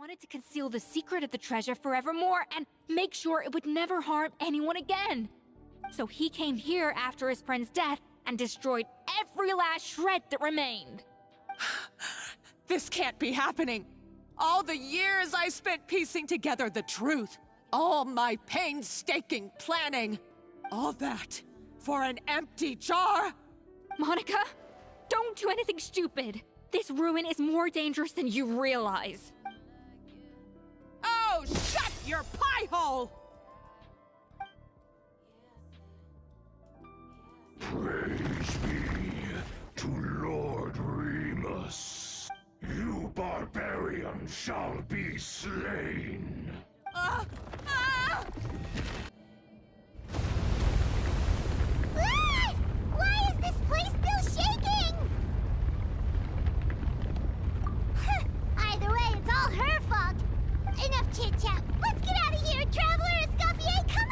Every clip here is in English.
wanted to conceal the secret of the treasure forevermore and make sure it would never harm anyone again. So he came here after his friend's death and destroyed every last shred that remained. This can't be happening. All the years I spent piecing together the truth, all my painstaking planning, all that for an empty jar? Monica, don't do anything stupid. This ruin is more dangerous than you realize. Oh, shut your pie hole! Praise be to Lord Remus. You barbarian shall be slain. Ah! Why is this place still shaking? Either way, it's all her fault. Enough chit-chat. Let's get out of here, Traveler Escoffier, come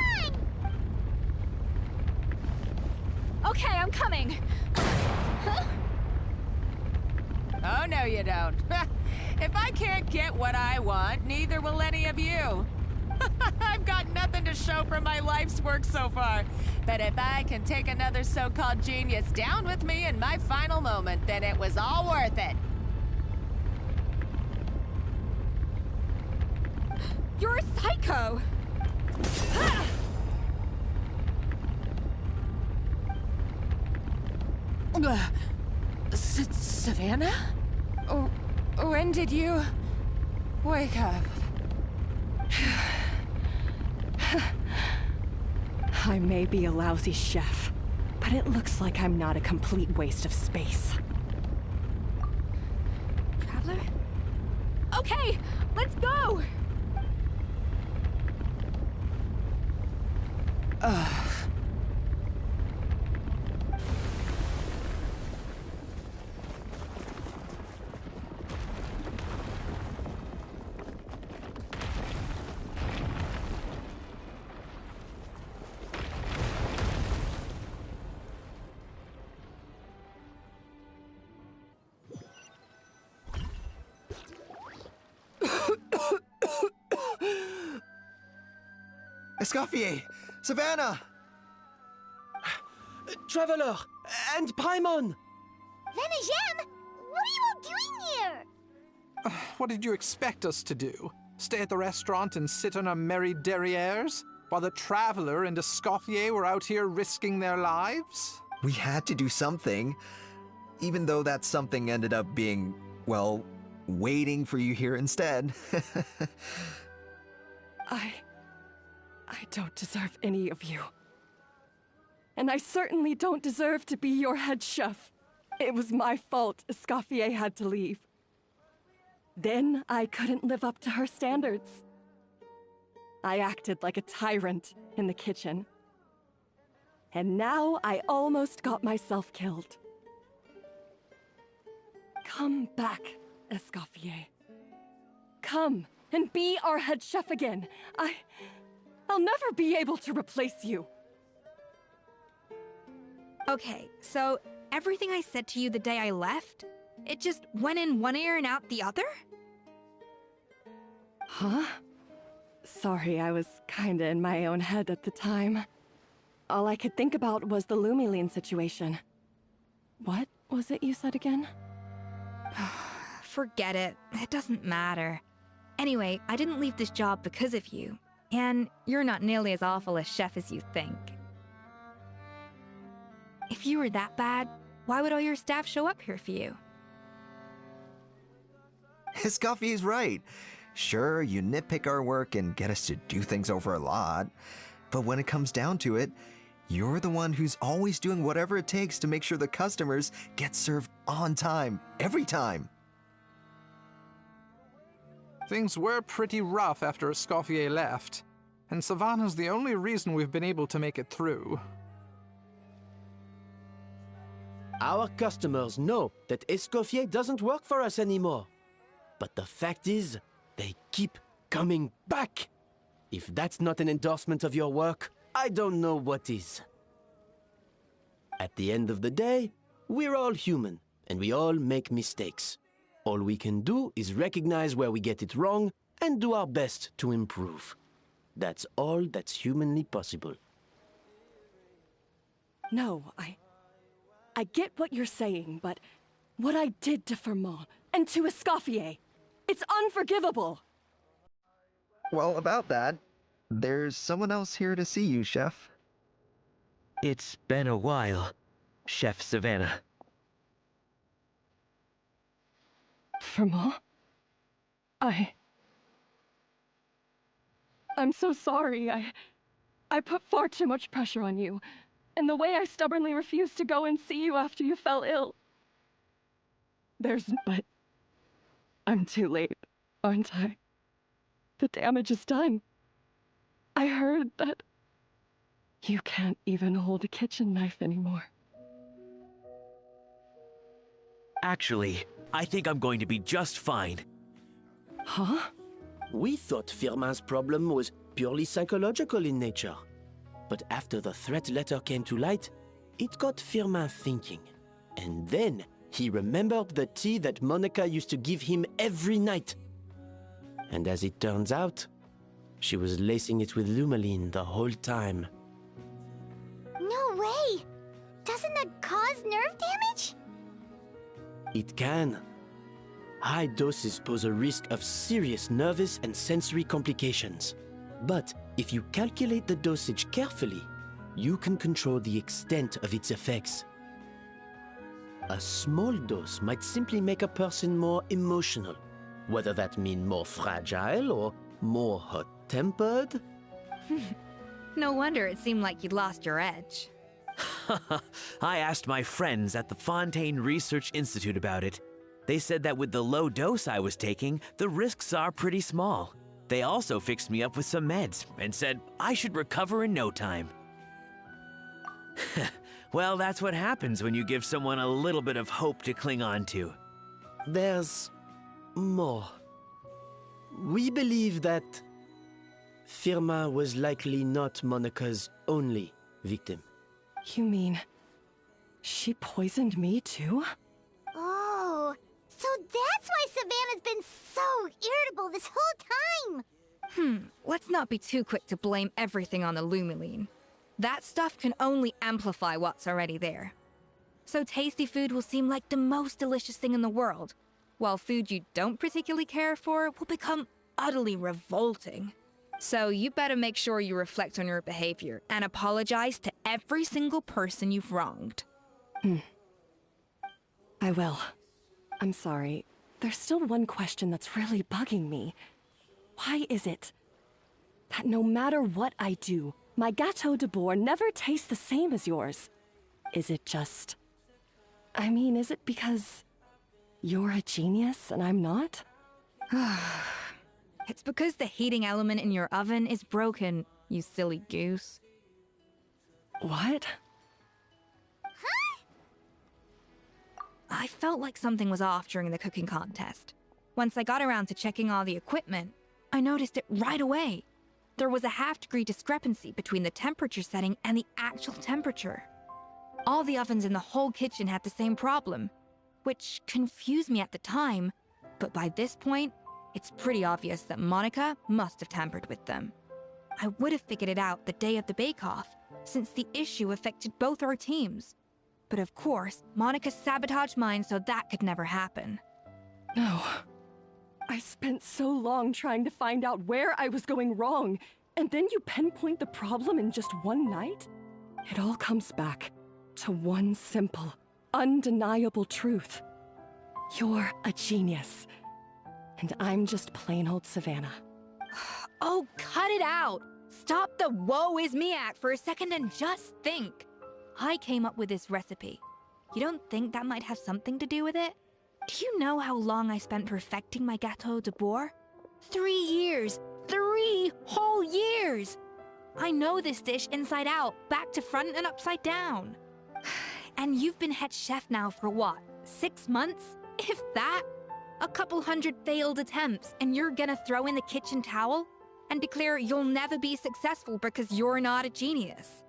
on! Okay, I'm coming. Oh, no you don't. If I can't get what I want, neither will any of you. I've got nothing to show for my life's work so far. But if I can take another so-called genius down with me in my final moment, then it was all worth it. You're a psycho! Savanna? When did you wake up? I may be a lousy chef, but it looks like I'm not a complete waste of space. Traveler? Okay, let's go! Escoffier! Savanna! Traveler! And Paimon! Venejem! What are you all doing here? What did you expect us to do? Stay at the restaurant and sit on our merry derrieres? While the Traveler and Escoffier were out here risking their lives? We had to do something. Even though that something ended up being, well, waiting for you here instead. I don't deserve any of you. And I certainly don't deserve to be your head chef. It was my fault Escoffier had to leave. Then I couldn't live up to her standards. I acted like a tyrant in the kitchen. And now I almost got myself killed. Come back, Escoffier. Come and be our head chef again. I'll never be able to replace you. Okay, so everything I said to you the day I left, it just went in one ear and out the other? Huh? Sorry, I was kinda in my own head at the time. All I could think about was the Lumiline situation. What was it you said again? Forget it. It doesn't matter. Anyway, I didn't leave this job because of you. And you're not nearly as awful a chef as you think. If you were that bad, why would all your staff show up here for you? Escoffier's right. Sure, you nitpick our work and get us to do things over a lot. But when it comes down to it, you're the one who's always doing whatever it takes to make sure the customers get served on time, every time. Things were pretty rough after Escoffier left, and Savanna's the only reason we've been able to make it through. Our customers know that Escoffier doesn't work for us anymore. But the fact is, they keep coming back. If that's not an endorsement of your work, I don't know what is. At the end of the day, we're all human, and we all make mistakes. All we can do is recognize where we get it wrong and do our best to improve. That's all that's humanly possible. No, I get what you're saying, but what I did to Firmin and to Escoffier, it's unforgivable! Well, about that, there's someone else here to see you, Chef. It's been a while, Chef Savanna. Firmin? I'm so sorry. I put far too much pressure on you. And the way I stubbornly refused to go and see you after you fell ill. But I'm too late, aren't I? The damage is done. I heard that you can't even hold a kitchen knife anymore. Actually, I think I'm going to be just fine. Huh? We thought Firmin's problem was purely psychological in nature. But after the threat letter came to light, it got Firmin thinking. And then he remembered the tea that Monica used to give him every night. And as it turns out, she was lacing it with Lumaline the whole time. No way! Doesn't that cause nerve damage? It can. High doses pose a risk of serious nervous and sensory complications. But if you calculate the dosage carefully, you can control the extent of its effects. A small dose might simply make a person more emotional, whether that mean more fragile or more hot-tempered. No wonder it seemed like you'd lost your edge. I asked my friends at the Fontaine Research Institute about it. They said that with the low dose I was taking, the risks are pretty small. They also fixed me up with some meds and said I should recover in no time. Well, that's what happens when you give someone a little bit of hope to cling on to. There's more. We believe that Firmin was likely not Monica's only victim. You mean she poisoned me too? Oh, so that's why Savanna's been so irritable this whole time! Let's not be too quick to blame everything on the Lumaline. That stuff can only amplify what's already there. So tasty food will seem like the most delicious thing in the world, while food you don't particularly care for will become utterly revolting. So you better make sure you reflect on your behavior and apologize to every single person you've wronged. I will. I'm sorry. There's still one question that's really bugging me. Why is it that no matter what I do, my Gâteau de Bourg never tastes the same as yours? Is it just... is it because you're a genius and I'm not? It's because the heating element in your oven is broken, you silly goose. What? I felt like something was off during the cooking contest. Once I got around to checking all the equipment, I noticed it right away. There was a half-degree discrepancy between the temperature setting and the actual temperature. All the ovens in the whole kitchen had the same problem, which confused me at the time, but by this point, it's pretty obvious that Monica must have tampered with them. I would have figured it out the day of the bake-off, since the issue affected both our teams. But of course, Monica sabotaged mine so that could never happen. No. I spent so long trying to find out where I was going wrong, and then you pinpoint the problem in just one night? It all comes back to one simple, undeniable truth. You're a genius, and I'm just plain old Savanna. Oh, cut it out! Stop the woe is me act for a second and just think. I came up with this recipe. You don't think that might have something to do with it? Do you know how long I spent perfecting my Gâteau de Bourg? 3 years! 3 whole years! I know this dish inside out, back to front and upside down. And you've been head chef now for what, 6 months? If that? A couple hundred failed attempts, and you're gonna throw in the kitchen towel? And declare you'll never be successful because you're not a genius?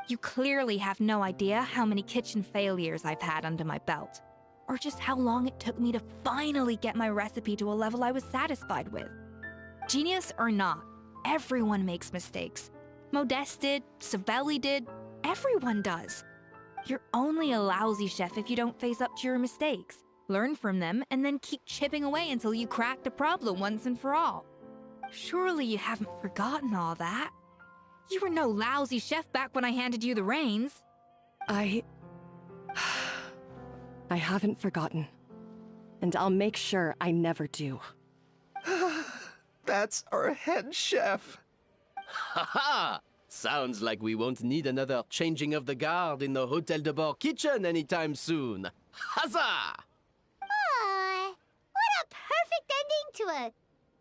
You clearly have no idea how many kitchen failures I've had under my belt, or just how long it took me to finally get my recipe to a level I was satisfied with. Genius or not, everyone makes mistakes. Modeste did, Savelli did, everyone does. You're only a lousy chef if you don't face up to your mistakes, learn from them, and then keep chipping away until you crack the problem once and for all. Surely you haven't forgotten all that. You were no lousy chef back when I handed you the reins. I haven't forgotten. And I'll make sure I never do. That's our head chef. Haha! Sounds like we won't need another changing of the guard in the Hotel de Bord kitchen anytime soon. Huzzah! Aw, what a perfect ending to a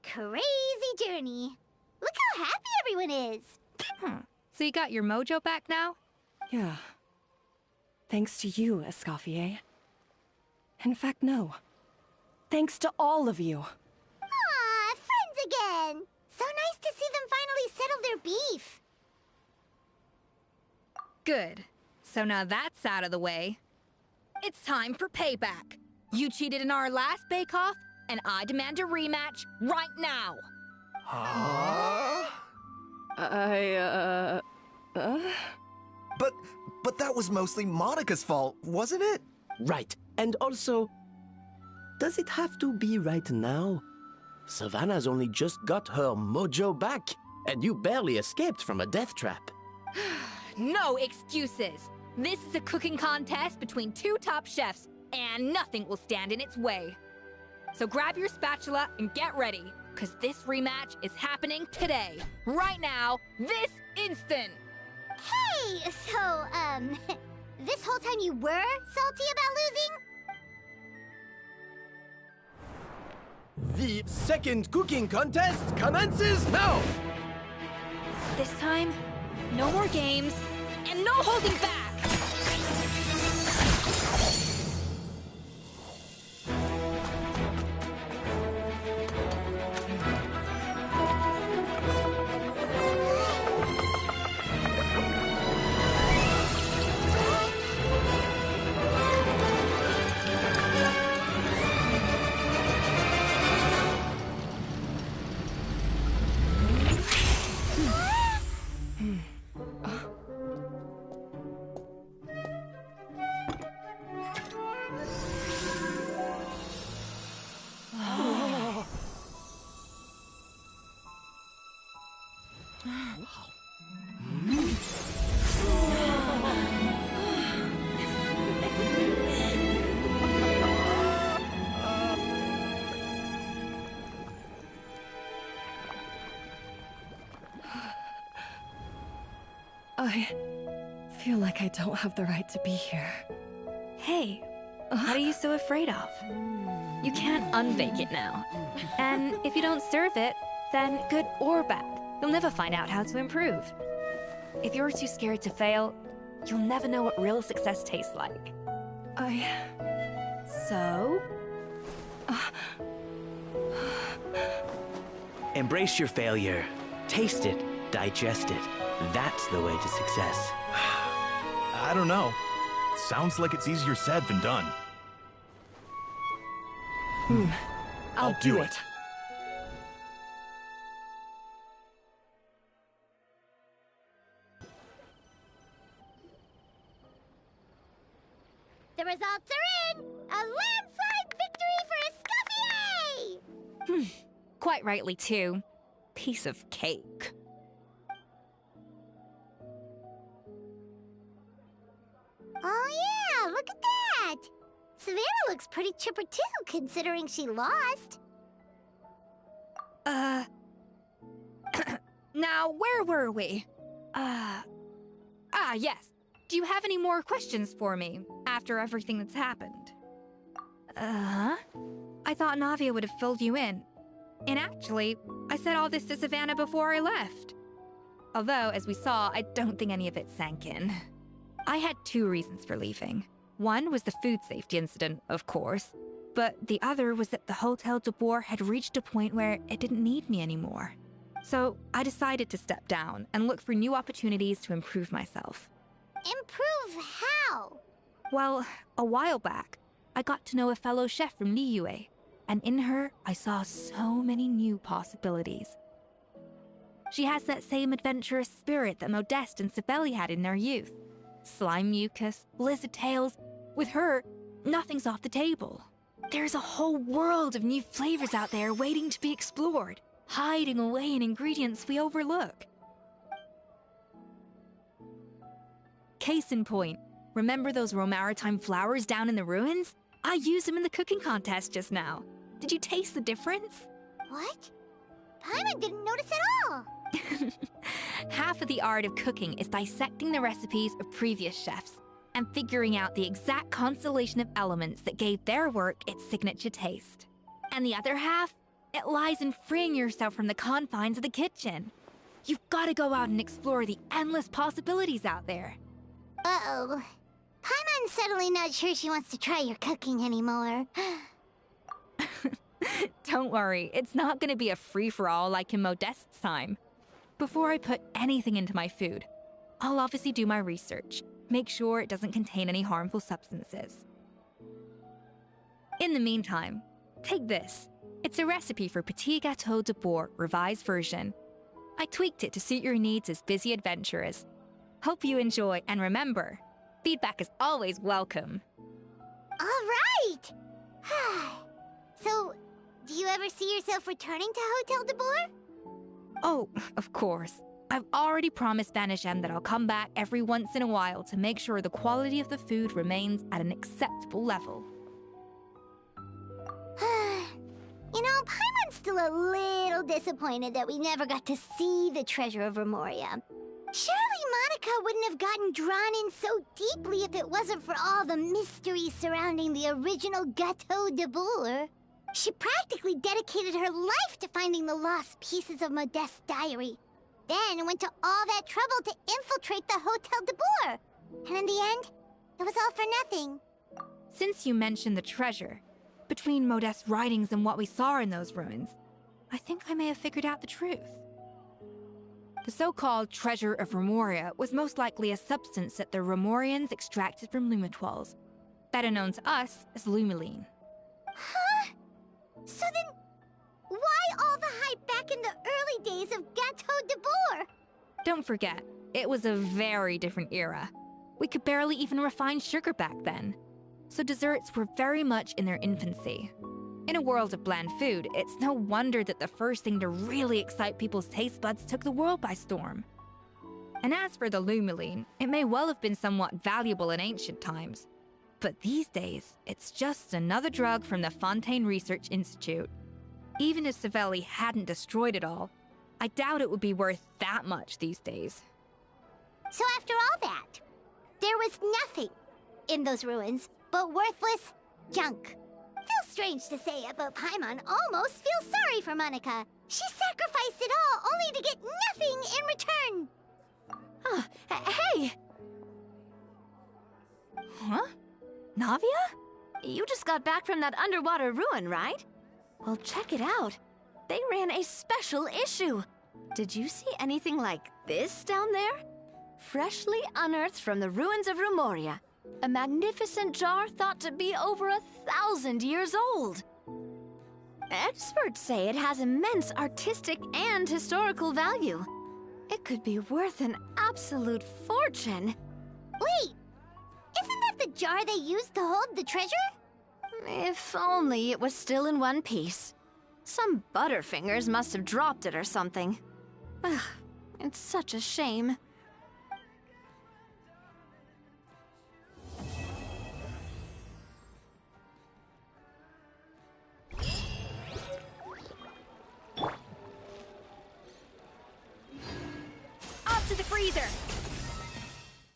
crazy journey. Look how happy everyone is. So you got your mojo back now? Yeah. Thanks to you, Escoffier. In fact, no. Thanks to all of you. Aw, friends again. So nice to see them finally settle their beef. Good. So now that's out of the way. It's time for payback. You cheated in our last bake-off, and I demand a rematch right now. But that was mostly Monica's fault, wasn't it? Right. And also, does it have to be right now? Savanna's only just got her mojo back, and you barely escaped from a death trap. No excuses. This is a cooking contest between two top chefs, and nothing will stand in its way. So grab your spatula and get ready, because this rematch is happening today, right now, this instant. Hey, so, this whole time you were salty about losing? The second cooking contest commences now! This time, no more games, and no holding back! I feel like I don't have the right to be here. Hey, what are you so afraid of? You can't unbake it now. And if you don't serve it, then good or bad, you'll never find out how to improve. If you're too scared to fail, you'll never know what real success tastes like. So? Embrace your failure. Taste it. Digest it. That's the way to success. I don't know. Sounds like it's easier said than done. I'll do it. The results are in! A landslide victory for Escoffier! Quite rightly, too. Piece of cake. Oh yeah, look at that! Savanna looks pretty chipper too, considering she lost. Now, where were we? Yes. Do you have any more questions for me after everything that's happened? I thought Navia would have filled you in. And actually, I said all this to Savanna before I left. Although, as we saw, I don't think any of it sank in. I had two reasons for leaving. One was the food safety incident, of course, but the other was that the Hotel de Boer had reached a point where it didn't need me anymore. So I decided to step down and look for new opportunities to improve myself. Improve how? Well, a while back, I got to know a fellow chef from Liyue, and in her, I saw so many new possibilities. She has that same adventurous spirit that Modeste and Savelli had in their youth. Slime mucus, lizard tails. With her, nothing's off the table. There's a whole world of new flavors out there waiting to be explored, hiding away in ingredients we overlook. Case in point, remember those Romaritime flowers down in the ruins? I used them in the cooking contest just now. Did you taste the difference? What? Paimon didn't notice at all. Half of the art of cooking is dissecting the recipes of previous chefs and figuring out the exact constellation of elements that gave their work its signature taste. And the other half, it lies in freeing yourself from the confines of the kitchen. You've got to go out and explore the endless possibilities out there. Uh-oh. Paimon's suddenly not sure she wants to try your cooking anymore. Don't worry, it's not going to be a free-for-all like in Modeste's time. Before I put anything into my food, I'll obviously do my research, make sure it doesn't contain any harmful substances. In the meantime, take this. It's a recipe for Petit Gâteau de Bourg revised version. I tweaked it to suit your needs as busy adventurers. Hope you enjoy, and remember, feedback is always welcome. All right! So, do you ever see yourself returning to Hotel de Bourg? Oh, of course. I've already promised Vanishem that I'll come back every once in a while to make sure the quality of the food remains at an acceptable level. You know, Paimon's still a little disappointed that we never got to see the Treasure of Remuria. Surely Monica wouldn't have gotten drawn in so deeply if it wasn't for all the mystery surrounding the original Gâteau de Bourg. She practically dedicated her life to finding the lost pieces of Modeste's diary. Then went to all that trouble to infiltrate the Hotel de Bourg. And in the end, it was all for nothing. Since you mentioned the treasure, between Modeste's writings and what we saw in those ruins, I think I may have figured out the truth. The so-called Treasure of Remuria was most likely a substance that the Remurians extracted from lumitoids, better known to us as lumiline. Huh? So then, why all the hype back in the early days of Gâteau de Bourg? Don't forget, it was a very different era. We could barely even refine sugar back then, so desserts were very much in their infancy. In a world of bland food, it's no wonder that the first thing to really excite people's taste buds took the world by storm. And as for the lumiline, it may well have been somewhat valuable in ancient times. But these days, it's just another drug from the Fontaine Research Institute. Even if Savelli hadn't destroyed it all, I doubt it would be worth that much these days. So after all that, there was nothing in those ruins but worthless junk. Feels strange to say it, but Paimon almost feels sorry for Monica. She sacrificed it all only to get nothing in return. Hey! Huh? Navia? You just got back from that underwater ruin, right? Well, check it out. They ran a special issue. Did you see anything like this down there? Freshly unearthed from the ruins of Remuria. A magnificent jar thought to be over 1,000 years old. Experts say it has immense artistic and historical value. It could be worth an absolute fortune. Wait, isn't that the jar they used to hold the treasure? If only it was still in one piece. Some butterfingers must have dropped it or something. Ugh, it's such a shame. Up to the freezer!